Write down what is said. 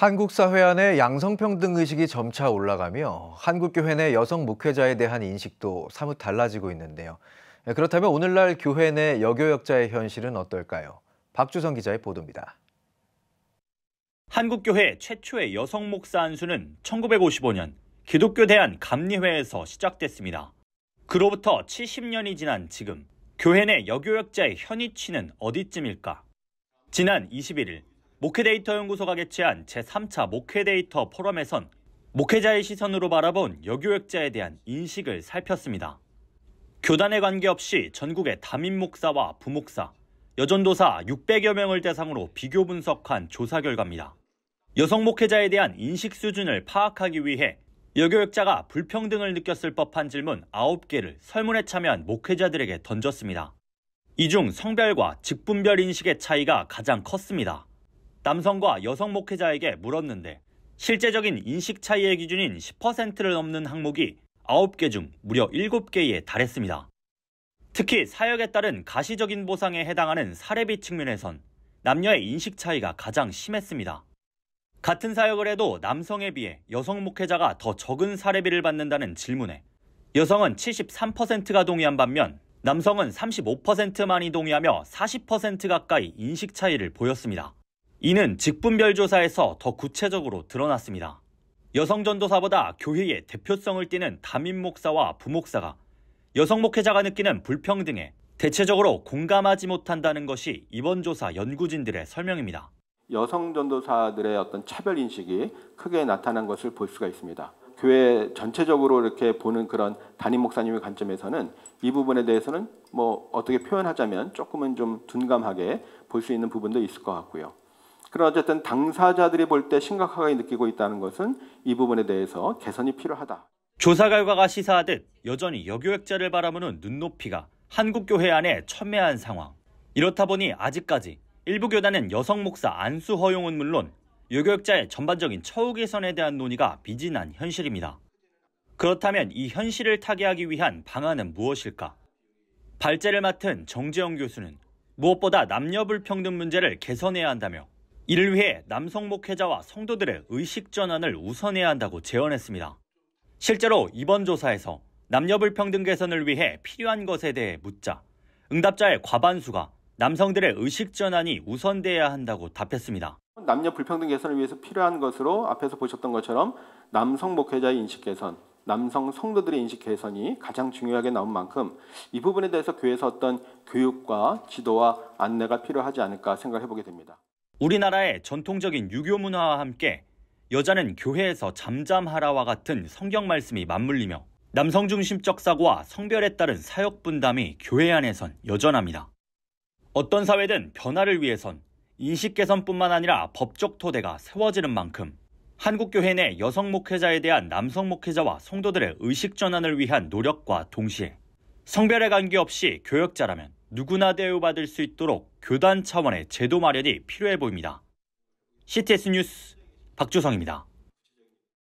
한국 사회 안의 양성평등 의식이 점차 올라가며 한국교회 내 여성 목회자에 대한 인식도 사뭇 달라지고 있는데요. 그렇다면 오늘날 교회 내 여교역자의 현실은 어떨까요? 박주성 기자의 보도입니다. 한국교회 최초의 여성 목사 안수는 1955년 기독교 대한 감리회에서 시작됐습니다. 그로부터 70년이 지난 지금 교회 내 여교역자의 현위치는 어디쯤일까? 지난 21일 목회데이터 연구소가 개최한 제3차 목회데이터 포럼에선 목회자의 시선으로 바라본 여교역자에 대한 인식을 살폈습니다. 교단에 관계없이 전국의 담임 목사와 부목사, 여전도사 600여 명을 대상으로 비교 분석한 조사 결과입니다. 여성 목회자에 대한 인식 수준을 파악하기 위해 여교역자가 불평등을 느꼈을 법한 질문 9개를 설문에 참여한 목회자들에게 던졌습니다. 이 중 성별과 직분별 인식의 차이가 가장 컸습니다. 남성과 여성 목회자에게 물었는데 실제적인 인식 차이의 기준인 10%를 넘는 항목이 9개 중 무려 7개에 달했습니다. 특히 사역에 따른 가시적인 보상에 해당하는 사례비 측면에선 남녀의 인식 차이가 가장 심했습니다. 같은 사역을 해도 남성에 비해 여성 목회자가 더 적은 사례비를 받는다는 질문에 여성은 73%가 동의한 반면 남성은 35%만이 동의하며 40% 가까이 인식 차이를 보였습니다. 이는 직분별 조사에서 더 구체적으로 드러났습니다. 여성 전도사보다 교회의 대표성을 띠는 담임 목사와 부목사가 여성 목회자가 느끼는 불평등에 대체적으로 공감하지 못한다는 것이 이번 조사 연구진들의 설명입니다. 여성 전도사들의 어떤 차별 인식이 크게 나타난 것을 볼 수가 있습니다. 교회 전체적으로 이렇게 보는 그런 담임 목사님의 관점에서는 이 부분에 대해서는 어떻게 표현하자면 조금은 좀 둔감하게 볼 수 있는 부분도 있을 것 같고요. 그러나 어쨌든 당사자들이 볼 때 심각하게 느끼고 있다는 것은 이 부분에 대해서 개선이 필요하다. 조사 결과가 시사하듯 여전히 여교역자를 바라보는 눈높이가 한국 교회 안에 첨예한 상황. 이렇다 보니 아직까지 일부 교단은 여성 목사 안수 허용은 물론 여교역자의 전반적인 처우 개선에 대한 논의가 미진한 현실입니다. 그렇다면 이 현실을 타개하기 위한 방안은 무엇일까? 발제를 맡은 정재영 교수는 무엇보다 남녀 불평등 문제를 개선해야 한다며 이를 위해 남성 목회자와 성도들의 의식 전환을 우선해야 한다고 제언했습니다. 실제로 이번 조사에서 남녀 불평등 개선을 위해 필요한 것에 대해 묻자 응답자의 과반수가 남성들의 의식 전환이 우선돼야 한다고 답했습니다. 남녀 불평등 개선을 위해서 필요한 것으로 앞에서 보셨던 것처럼 남성 목회자의 인식 개선, 남성 성도들의 인식 개선이 가장 중요하게 나온 만큼 이 부분에 대해서 교회에서 어떤 교육과 지도와 안내가 필요하지 않을까 생각해 보게 됩니다. 우리나라의 전통적인 유교 문화와 함께 여자는 교회에서 잠잠하라와 같은 성경 말씀이 맞물리며 남성 중심적 사고와 성별에 따른 사역 분담이 교회 안에선 여전합니다. 어떤 사회든 변화를 위해선 인식 개선뿐만 아니라 법적 토대가 세워지는 만큼 한국 교회 내 여성 목회자에 대한 남성 목회자와 성도들의 의식 전환을 위한 노력과 동시에 성별에 관계없이 교역자라면 누구나 대우받을 수 있도록 교단 차원의 제도 마련이 필요해 보입니다. CTS 뉴스 박주성입니다.